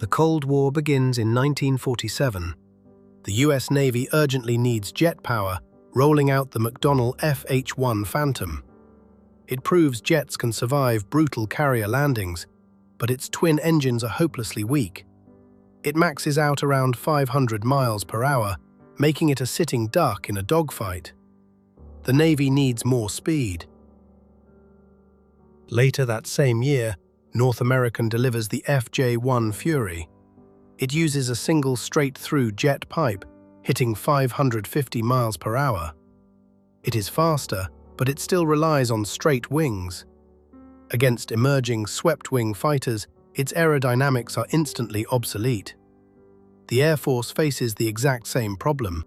The Cold War begins in 1947. The US Navy urgently needs jet power, rolling out the McDonnell F-H-1 Phantom. It proves jets can survive brutal carrier landings, but its twin engines are hopelessly weak. It maxes out around 500 miles per hour, making it a sitting duck in a dogfight. The Navy needs more speed. Later that same year, North American delivers the FJ-1 Fury. It uses a single straight-through jet pipe, hitting 550 miles per hour. It is faster, but it still relies on straight wings. Against emerging swept-wing fighters, its aerodynamics are instantly obsolete. The Air Force faces the exact same problem.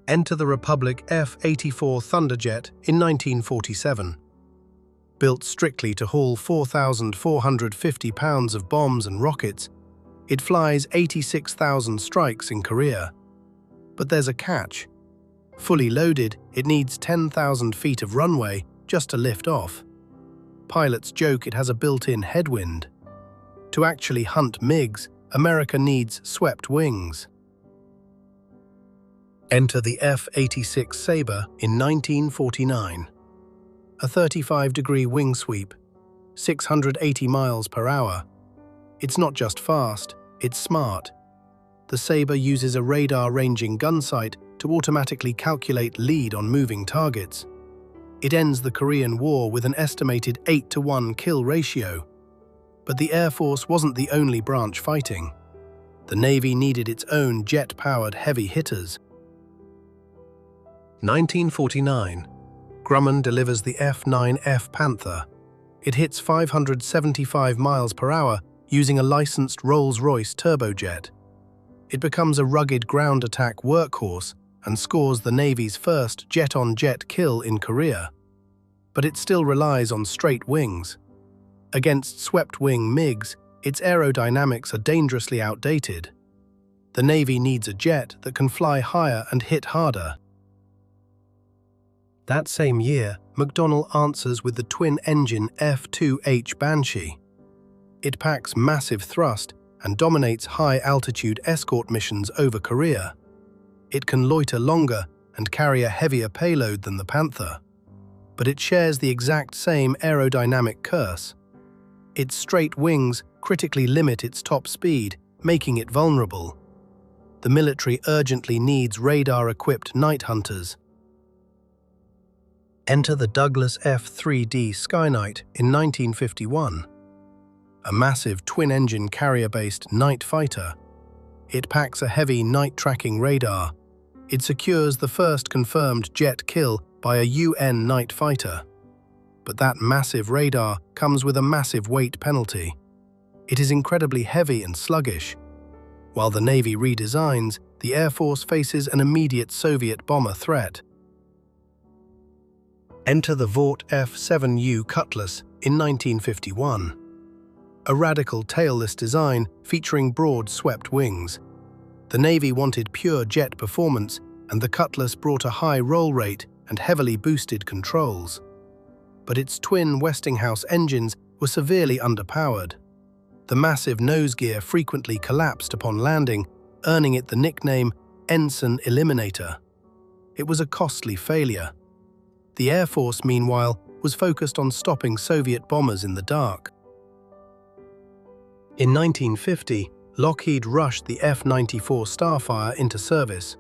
Enter the Republic F-84 Thunderjet in 1947. Built strictly to haul 4,450 pounds of bombs and rockets, it flies 86,000 strikes in Korea. But there's a catch. Fully loaded, it needs 10,000 feet of runway just to lift off. Pilots joke it has a built-in headwind. To actually hunt MiGs, America needs swept wings. Enter the F-86 Sabre in 1949. A 35-degree wing sweep, 680 miles per hour. It's not just fast, it's smart. The Sabre uses a radar-ranging gun sight to automatically calculate lead on moving targets. It ends the Korean War with an estimated 8-to-1 kill ratio. But the Air Force wasn't the only branch fighting. The Navy needed its own jet-powered heavy hitters. 1949. Grumman delivers the F-9F Panther. It hits 575 miles per hour using a licensed Rolls-Royce turbojet. It becomes a rugged ground attack workhorse and scores the Navy's first jet-on-jet kill in Korea. But it still relies on straight wings. Against swept-wing MiGs, its aerodynamics are dangerously outdated. The Navy needs a jet that can fly higher and hit harder. That same year, McDonnell answers with the twin-engine F-2H Banshee. It packs massive thrust and dominates high-altitude escort missions over Korea. It can loiter longer and carry a heavier payload than the Panther. But it shares the exact same aerodynamic curse. Its straight wings critically limit its top speed, making it vulnerable. The military urgently needs radar-equipped night hunters. Enter the Douglas F-3D Skynight in 1951. A massive twin-engine carrier-based night fighter. It packs a heavy night-tracking radar. It secures the first confirmed jet kill by a UN night fighter. But that massive radar comes with a massive weight penalty. It is incredibly heavy and sluggish. While the Navy redesigns, the Air Force faces an immediate Soviet bomber threat. Enter the Vought F-7U Cutlass in 1951. A radical tailless design featuring broad swept wings. The Navy wanted pure jet performance, and the Cutlass brought a high roll rate and heavily boosted controls. But its twin Westinghouse engines were severely underpowered. The massive nose gear frequently collapsed upon landing, earning it the nickname Ensign Eliminator. It was a costly failure. The Air Force, meanwhile, was focused on stopping Soviet bombers in the dark. In 1950, Lockheed rushed the F-94 Starfire into service,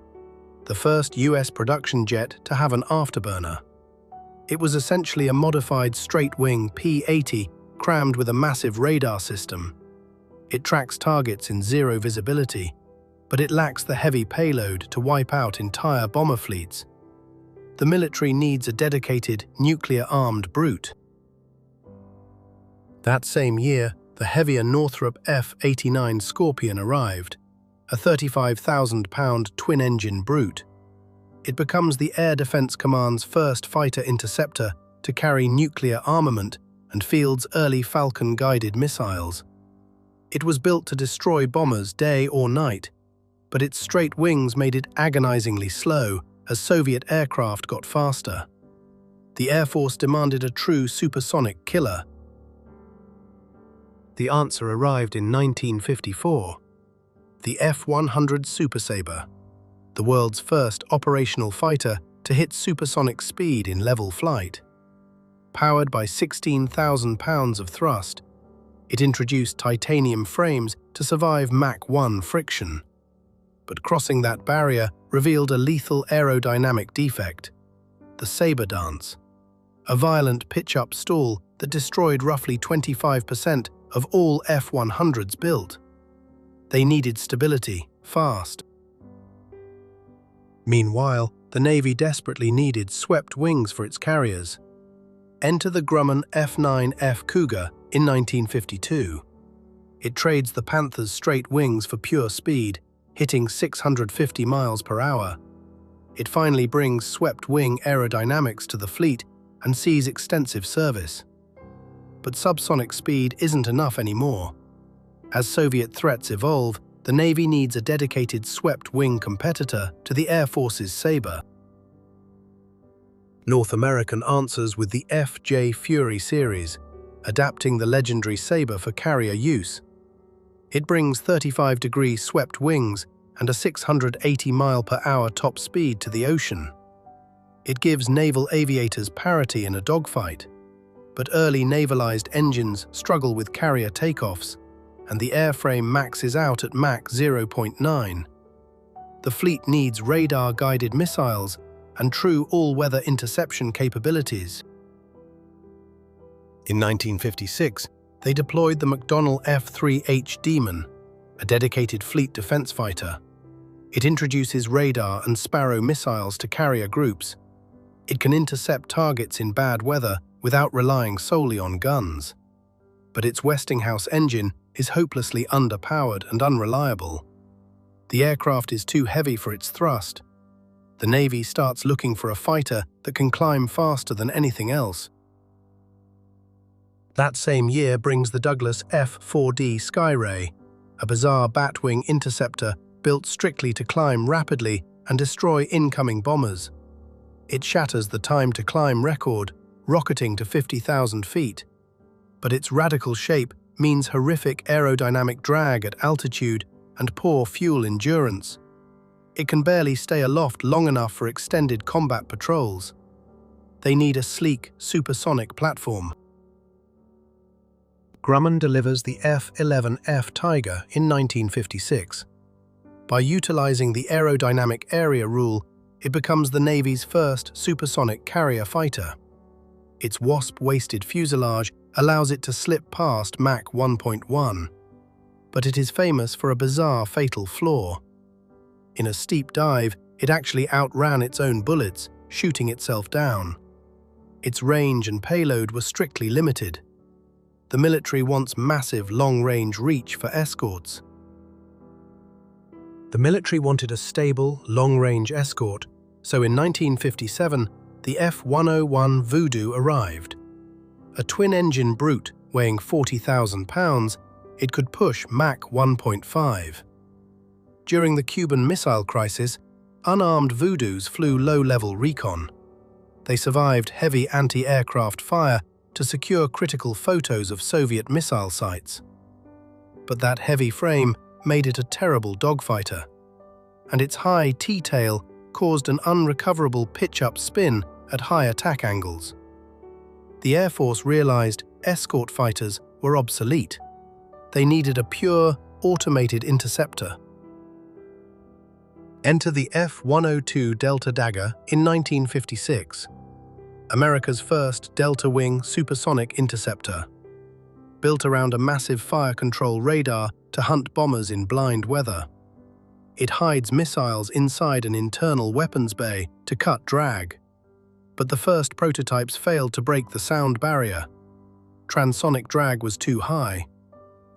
the first US production jet to have an afterburner. It was essentially a modified straight-wing P-80 crammed with a massive radar system. It tracks targets in zero visibility, but it lacks the heavy payload to wipe out entire bomber fleets. The military needs a dedicated, nuclear-armed brute. That same year, the heavier Northrop F-89 Scorpion arrived, a 35,000-pound twin-engine brute. It becomes the Air Defense Command's first fighter interceptor to carry nuclear armament and fields early Falcon-guided missiles. It was built to destroy bombers day or night, but its straight wings made it agonizingly slow as Soviet aircraft got faster. The Air Force demanded a true supersonic killer. The answer arrived in 1954. The F-100 Super Sabre, the world's first operational fighter to hit supersonic speed in level flight. Powered by 16,000 pounds of thrust, it introduced titanium frames to survive Mach 1 friction. But crossing that barrier revealed a lethal aerodynamic defect: the Sabre dance, a violent pitch-up stall that destroyed roughly 25% of all F-100s built. They needed stability, fast. Meanwhile, the Navy desperately needed swept wings for its carriers. Enter the Grumman F-9F Cougar in 1952. It trades the Panther's straight wings for pure speed, hitting 650 miles per hour. It finally brings swept-wing aerodynamics to the fleet and sees extensive service. But subsonic speed isn't enough anymore. As Soviet threats evolve, the Navy needs a dedicated swept-wing competitor to the Air Force's Sabre. North American answers with the F-J Fury series, adapting the legendary Sabre for carrier use. It brings 35-degree swept wings and a 680 mile-per-hour top speed to the ocean. It gives naval aviators parity in a dogfight. But early navalized engines struggle with carrier takeoffs, and the airframe maxes out at Mach 0.9. The fleet needs radar-guided missiles and true all-weather interception capabilities. In 1956, they deployed the McDonnell F-3H Demon, a dedicated fleet defense fighter. It introduces radar and Sparrow missiles to carrier groups. It can intercept targets in bad weather without relying solely on guns. But its Westinghouse engine is hopelessly underpowered and unreliable. The aircraft is too heavy for its thrust. The Navy starts looking for a fighter that can climb faster than anything else. That same year brings the Douglas F-4D Skyray, a bizarre batwing interceptor built strictly to climb rapidly and destroy incoming bombers. It shatters the time-to-climb record, rocketing to 50,000 feet. But its radical shape means horrific aerodynamic drag at altitude and poor fuel endurance. It can barely stay aloft long enough for extended combat patrols. They need a sleek, supersonic platform. Grumman delivers the F-11F Tiger in 1956. By utilizing the aerodynamic area rule, it becomes the Navy's first supersonic carrier fighter. Its wasp-waisted fuselage allows it to slip past Mach 1.1. But it is famous for a bizarre fatal flaw. In a steep dive, it actually outran its own bullets, shooting itself down. Its range and payload were strictly limited. The military wants massive long-range reach for escorts. The military wanted a stable, long-range escort, so in 1957, the F-101 Voodoo arrived. A twin-engine brute weighing 40,000 pounds, it could push Mach 1.5. During the Cuban Missile Crisis, unarmed Voodoos flew low-level recon. They survived heavy anti-aircraft fire to secure critical photos of Soviet missile sites. But that heavy frame made it a terrible dogfighter, and its high T-tail caused an unrecoverable pitch-up spin at high attack angles. The Air Force realized escort fighters were obsolete. They needed a pure, automated interceptor. Enter the F-102 Delta Dagger in 1956, America's first delta-wing supersonic interceptor. Built around a massive fire control radar to hunt bombers in blind weather. It hides missiles inside an internal weapons bay to cut drag. But the first prototypes failed to break the sound barrier. Transonic drag was too high.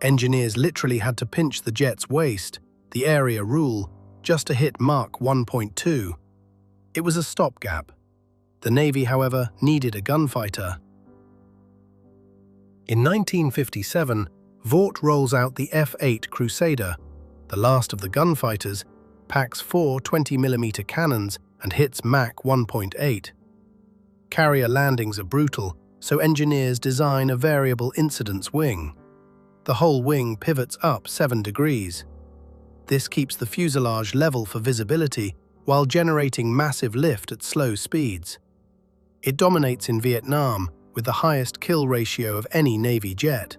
Engineers literally had to pinch the jet's waist, the area rule, just to hit Mach 1.2. It was a stopgap. The Navy, however, needed a gunfighter. In 1957, Vought rolls out the F-8 Crusader, the last of the gunfighters, packs 4 20mm cannons and hits Mach 1.8. Carrier landings are brutal, so engineers design a variable incidence wing. the whole wing pivots up 7 degrees. This keeps the fuselage level for visibility while generating massive lift at slow speeds. It dominates in Vietnam with the highest kill ratio of any Navy jet,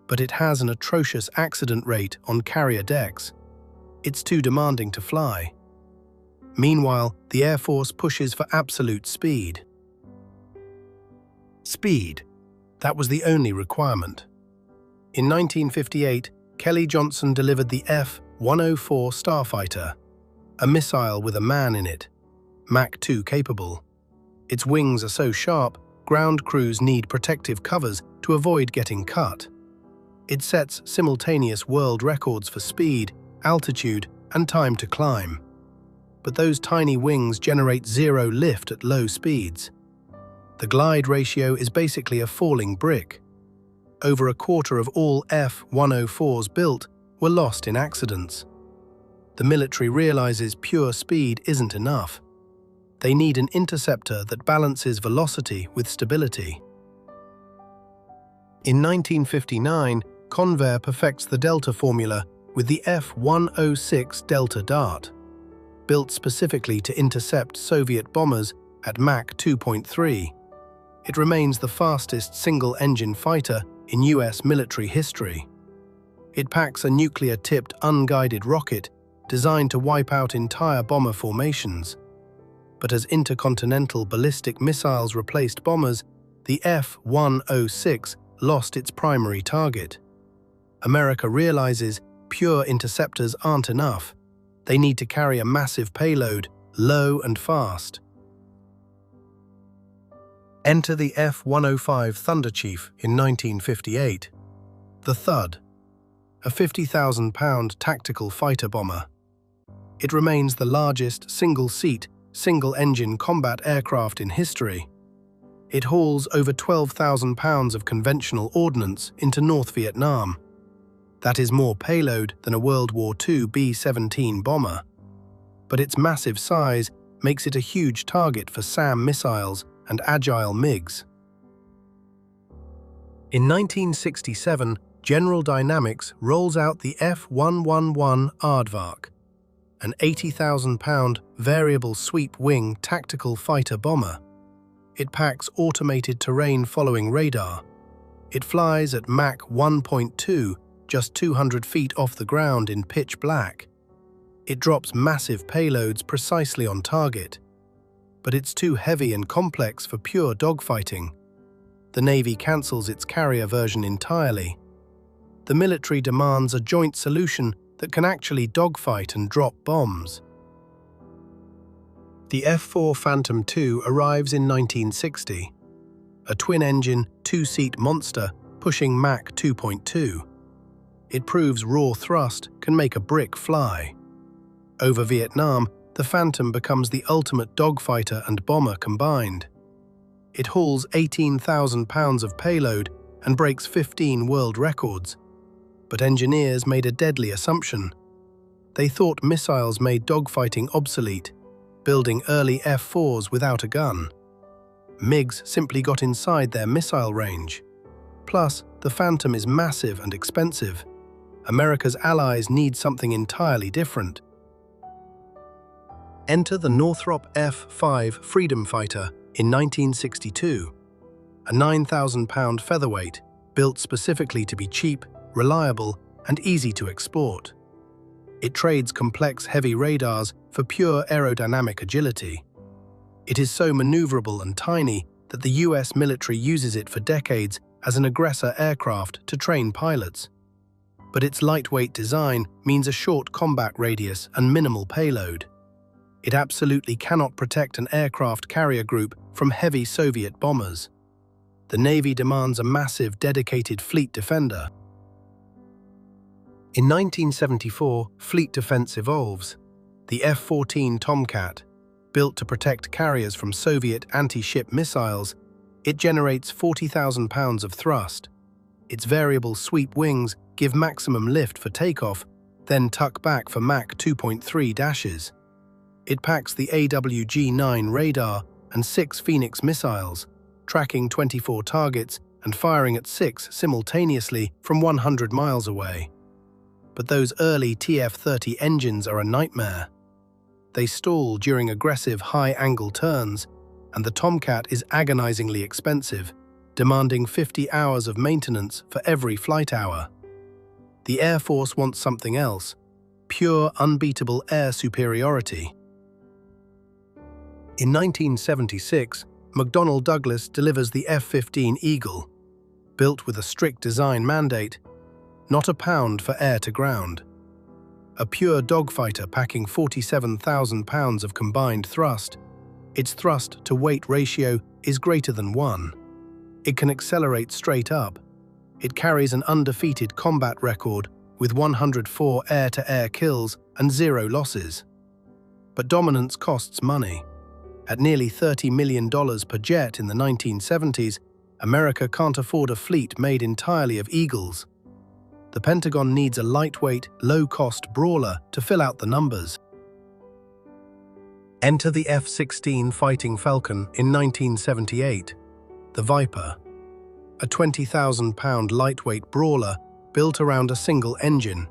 but it has an atrocious accident rate on carrier decks. It's too demanding to fly. Meanwhile, the Air Force pushes for absolute speed. Speed. That was the only requirement. In 1958, Kelly Johnson delivered the F-104 Starfighter, a missile with a man in it, Mach 2 capable. Its wings are so sharp, ground crews need protective covers to avoid getting cut. It sets simultaneous world records for speed, altitude, and time to climb. But those tiny wings generate zero lift at low speeds. The glide ratio is basically a falling brick. Over a quarter of all F-104s built were lost in accidents. The military realizes pure speed isn't enough. They need an interceptor that balances velocity with stability. In 1959, Convair perfects the Delta formula with the F-106 Delta Dart, built specifically to intercept Soviet bombers at Mach 2.3. It remains the fastest single-engine fighter in US military history. It packs a nuclear-tipped unguided rocket designed to wipe out entire bomber formations. But as intercontinental ballistic missiles replaced bombers, the F-106 lost its primary target. America realizes pure interceptors aren't enough. They need to carry a massive payload, low and fast. Enter the F-105 Thunderchief in 1958. The Thud, a 50,000-pound tactical fighter bomber. It remains the largest single-seat, single-engine combat aircraft in history. It hauls over 12,000 pounds of conventional ordnance into North Vietnam. That is more payload than a World War II B-17 bomber. But its massive size makes it a huge target for SAM missiles and agile MiGs. In 1967, General Dynamics rolls out the F-111 Aardvark, an 80,000-pound variable sweep-wing tactical fighter bomber. It packs automated terrain-following radar. It flies at Mach 1.2, just 200 feet off the ground in pitch black. It drops massive payloads precisely on target. But it's too heavy and complex for pure dogfighting. The Navy cancels its carrier version entirely. The military demands a joint solution that can actually dogfight and drop bombs. The F-4 Phantom II arrives in 1960, a twin-engine, two-seat monster pushing Mach 2.2. It proves raw thrust can make a brick fly. Over Vietnam, the Phantom becomes the ultimate dogfighter and bomber combined. It hauls 18,000 pounds of payload and breaks 15 world records. But engineers made a deadly assumption. They thought missiles made dogfighting obsolete, building early F-4s without a gun. MiGs simply got inside their missile range. Plus, the Phantom is massive and expensive. America's allies need something entirely different. Enter the Northrop F-5 Freedom Fighter in 1962, a 9,000-pound featherweight built specifically to be cheap, reliable, and easy to export. It trades complex heavy radars for pure aerodynamic agility. It is so maneuverable and tiny that the US military uses it for decades as an aggressor aircraft to train pilots. But its lightweight design means a short combat radius and minimal payload. It absolutely cannot protect an aircraft carrier group from heavy Soviet bombers. The Navy demands a massive dedicated fleet defender. In 1974, fleet defense evolves. The F-14 Tomcat, built to protect carriers from Soviet anti-ship missiles, it generates 40,000 pounds of thrust. Its variable sweep wings give maximum lift for takeoff, then tuck back for Mach 2.3 dashes. It packs the AWG-9 radar and 6 Phoenix missiles, tracking 24 targets and firing at 6 simultaneously from 100 miles away. But those early TF-30 engines are a nightmare. They stall during aggressive high-angle turns, and the Tomcat is agonizingly expensive, demanding 50 hours of maintenance for every flight hour. The Air Force wants something else: pure, unbeatable air superiority. In 1976, McDonnell Douglas delivers the F-15 Eagle, built with a strict design mandate: not a pound for air-to-ground. A pure dogfighter packing 47,000 pounds of combined thrust, its thrust-to-weight ratio is greater than 1. It can accelerate straight up. It carries an undefeated combat record with 104 air-to-air kills and 0 losses. But dominance costs money. At nearly $30 million per jet in the 1970s, America can't afford a fleet made entirely of Eagles. The Pentagon needs a lightweight, low-cost brawler to fill out the numbers. Enter the F-16 Fighting Falcon in 1978. The Viper, a 20,000-pound lightweight brawler built around a single engine.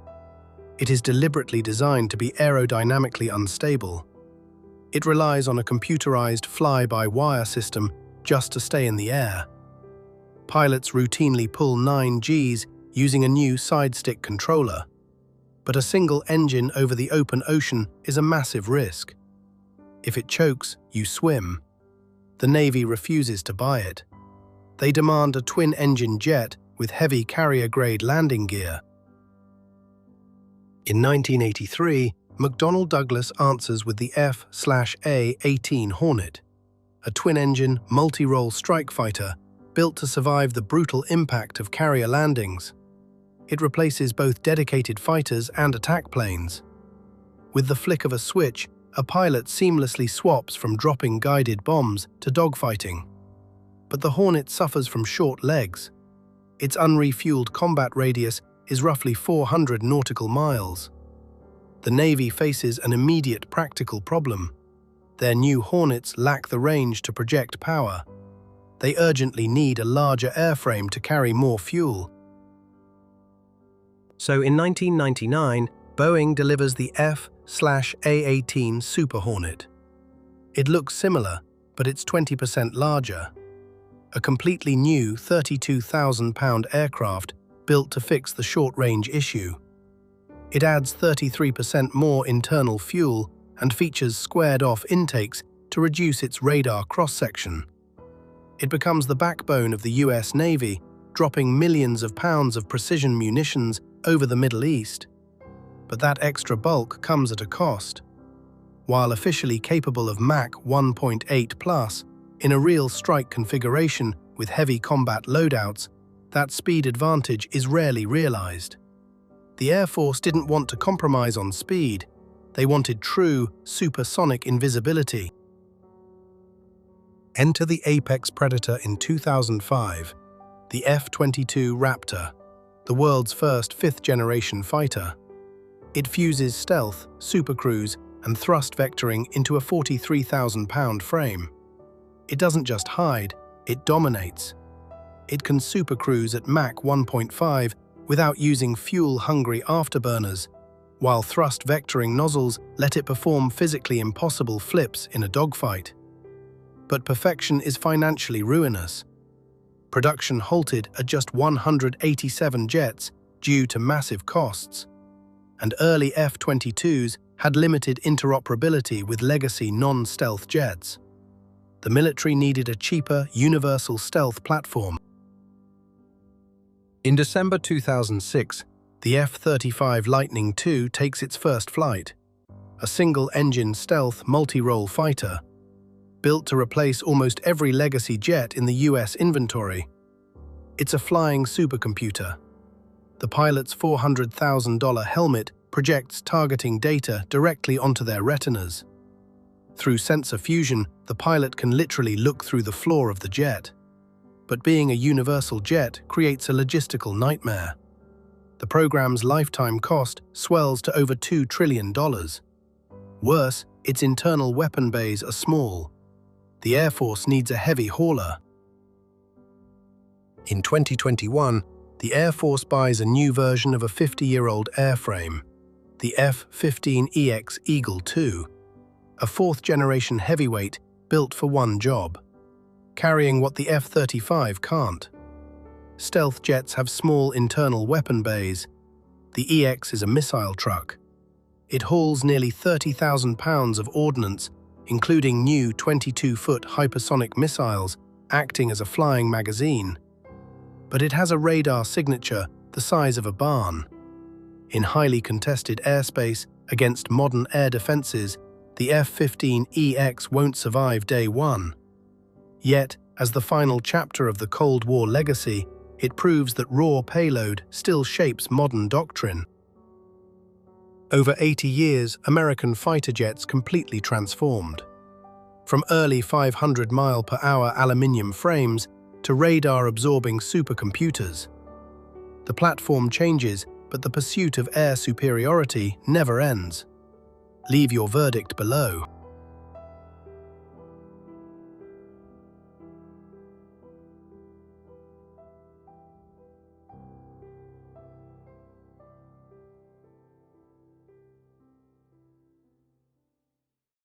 It is deliberately designed to be aerodynamically unstable. It relies on a computerized fly-by-wire system just to stay in the air. Pilots routinely pull 9 Gs using a new side-stick controller. But a single engine over the open ocean is a massive risk. If it chokes, you swim. The Navy refuses to buy it. They demand a twin-engine jet with heavy carrier-grade landing gear. In 1983, McDonnell Douglas answers with the F/A-18 Hornet, a twin-engine, multi-role strike fighter built to survive the brutal impact of carrier landings. It replaces both dedicated fighters and attack planes. With the flick of a switch, a pilot seamlessly swaps from dropping guided bombs to dogfighting. But the Hornet suffers from short legs. Its unrefueled combat radius is roughly 400 nautical miles. The Navy faces an immediate practical problem. Their new Hornets lack the range to project power. They urgently need a larger airframe to carry more fuel. So in 1999, Boeing delivers the F/A-18 Super Hornet. It looks similar, but it's 20% larger. A completely new 32,000-pound aircraft built to fix the short-range issue. It adds 33% more internal fuel and features squared-off intakes to reduce its radar cross-section. It becomes the backbone of the US Navy, dropping millions of pounds of precision munitions over the Middle East. But that extra bulk comes at a cost. While officially capable of Mach 1.8+, in a real strike configuration with heavy combat loadouts, that speed advantage is rarely realized. The Air Force didn't want to compromise on speed. They wanted true, supersonic invisibility. Enter the apex predator in 2005, the F-22 Raptor, the world's first fifth-generation fighter. It fuses stealth, supercruise, and thrust vectoring into a 43,000-pound frame. It doesn't just hide, it dominates. It can supercruise at Mach 1.5 without using fuel-hungry afterburners, while thrust vectoring nozzles let it perform physically impossible flips in a dogfight. But perfection is financially ruinous. Production halted at just 187 jets due to massive costs, and early F-22s had limited interoperability with legacy non-stealth jets. The military needed a cheaper, universal stealth platform. In December 2006, the F-35 Lightning II takes its first flight, a single-engine stealth multi-role fighter, built to replace almost every legacy jet in the US inventory. It's a flying supercomputer. The pilot's $400,000 helmet projects targeting data directly onto their retinas. Through sensor fusion, the pilot can literally look through the floor of the jet. But being a universal jet creates a logistical nightmare. The program's lifetime cost swells to over $2 trillion. Worse, its internal weapon bays are small. The Air Force needs a heavy hauler. In 2021, the Air Force buys a new version of a 50-year-old airframe, the F-15EX Eagle II, a fourth-generation heavyweight built for one job, carrying what the F-35 can't. Stealth jets have small internal weapon bays. The EX is a missile truck. It hauls nearly 30,000 pounds of ordnance, including new 22-foot hypersonic missiles acting as a flying magazine. But it has a radar signature the size of a barn. In highly contested airspace against modern air defenses, the F-15EX won't survive day one. Yet, as the final chapter of the Cold War legacy, it proves that raw payload still shapes modern doctrine. Over 80 years, American fighter jets completely transformed. From early 500-mile-per-hour aluminium frames to radar-absorbing supercomputers. The platform changes, but the pursuit of air superiority never ends. Leave your verdict below.